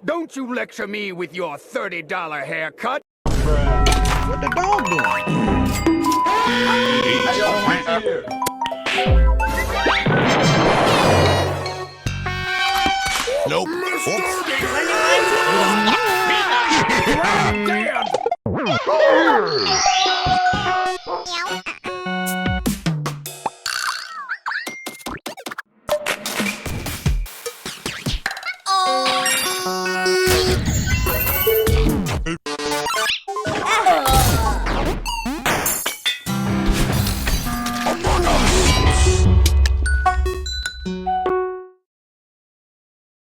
Don't you lecture me with your $30 haircut. What the dog doing? Hey, yo, who's here? Nope. Damn!